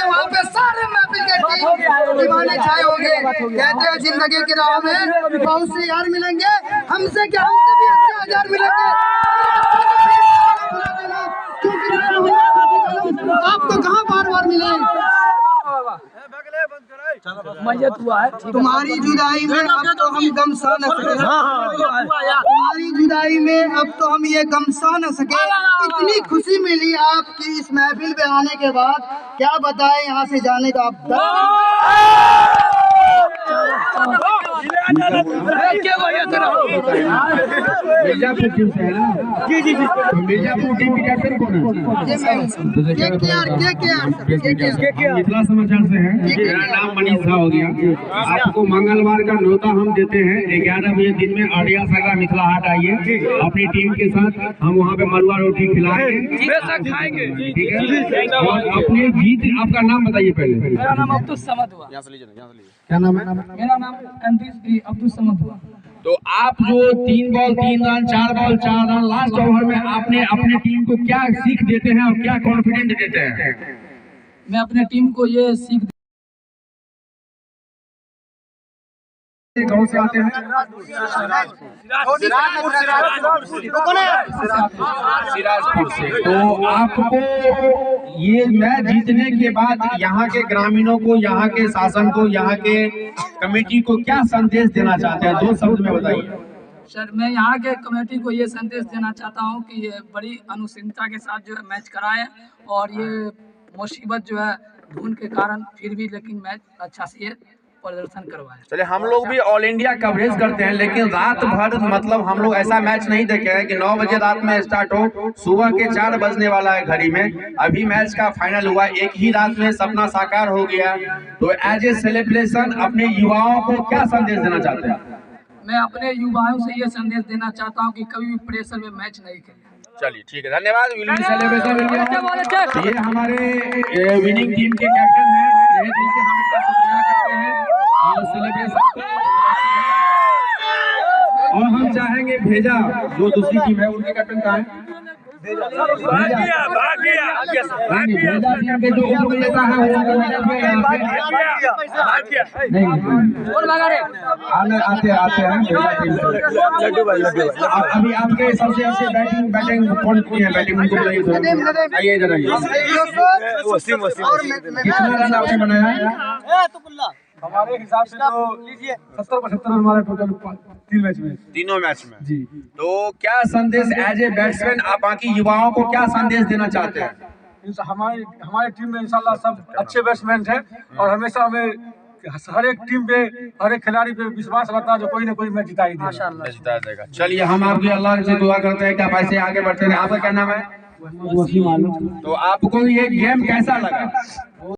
वहाँ पे सारे महफिल के टीम दीवाने छाए होंगे। कहते हैं जिंदगी की राह में बहुत से यार मिलेंगे, हमसे क्या हमसे भी अच्छे हजार मिलेंगे। आपको कहाँ बार बार मिले, तुम्हारी जुदाई में अब तो हम गम सह न सके, तुम्हारी जुदाई में अब तो हम ये गम सह न सके। इतनी खुशी मिली आपकी इस महफिल पे आने के बाद, क्या बताएं यहाँ से जाने का मिर्जापुर टीम से है ना? जी जी जी। तो मिर्जापुर टीम की कैप्टन कौन है? मिथिला समाचार से है। मेरा नाम मनीष झा हो गया। आपको मंगलवार का न्योता हम देते हैं 11 बजे दिन में अड़िया सगरा मिथिला हाट आइए अपनी टीम के साथ। हम वहाँ पे मरुआ रोटी खिलाएंगे, ठीक है? और अपने जीत, आपका नाम बताइए पहले। मेरा नाम अब्दुल समद हुआ। क्या नाम है? मेरा नाम अब्दुल समद हुआ। तो आप जो 3 ball 3 run 4 ball 4 run last over में आपने अपने टीम को क्या सीख देते हैं और क्या कॉन्फिडेंस देते हैं? मैं अपने टीम को ये सीख गाँव से आते हैं सिराजपुर से। तो आपको ये मैच जीतने के बाद यहाँ के ग्रामीणों को, यहाँ के शासन को, यहाँ के कमेटी को क्या संदेश देना चाहते हैं? 2 शब्द में बताइए। सर, मैं यहाँ के कमेटी को ये संदेश देना चाहता हूँ कि ये बड़ी अनुशासनता के साथ जो है मैच कराए, और ये मुसीबत जो है धुन के कारण फिर भी लेकिन मैच अच्छा से प्रदर्शन करवाए। चलिए, हम लोग भी ऑल इंडिया कवरेज करते हैं, लेकिन रात भर मतलब हम लोग ऐसा मैच नहीं देखे हैं कि 9 बजे रात में स्टार्ट हो, सुबह के 4 बजने वाला है घड़ी में। अभी मैच का फाइनल हुआ, एक ही रात में सपना साकार हो गया। तो एज ए सेलिब्रेशन अपने युवाओं को क्या संदेश देना चाहते हैं? मैं अपने युवाओं से ये संदेश देना चाहता हूँ कि कभी भी प्रेशर में मैच नहीं खेलें। चलिए ठीक है, धन्यवाद। विनिंग सेलिब्रेशन ये हमारे विनिंग टीम के कैप्टन हैं, हम इनका शुक्रिया करते हैं और सेलिब्रेशन। और हम चाहेंगे भेजा जो दूसरी टीम है उनके कैप्टन कहाँ है? भेजा टीम के जो उपविजेता है वो आते हैं अभी आपके सबसे अच्छे बैटिंग कौन की है? बैटिंग उनको आइए जरा। कितना रन आपने बनाया? हमारे हिसाब से तो 70-75 हमारा टोटल 3 मैच में, तीनों मैच में जी। तो क्या संदेश एज ए बैट्समैन आप बाकी युवाओं को क्या संदेश देना चाहते हैं? हमारे टीम में इंशाल्लाह सब अच्छे बैट्समैन हैं और हमेशा हमें हर एक टीम पे, हर एक खिलाड़ी पे विश्वास रहता है जो कोई ना कोई मैच जिता ही देगा। चलिए, हम आपके अल्लाह से दुआ करते हैं कि आप ऐसे आगे बढ़ते रहे। आपका क्या नाम है? वसीम आलम। तो आपको ये गेम कैसा लगा?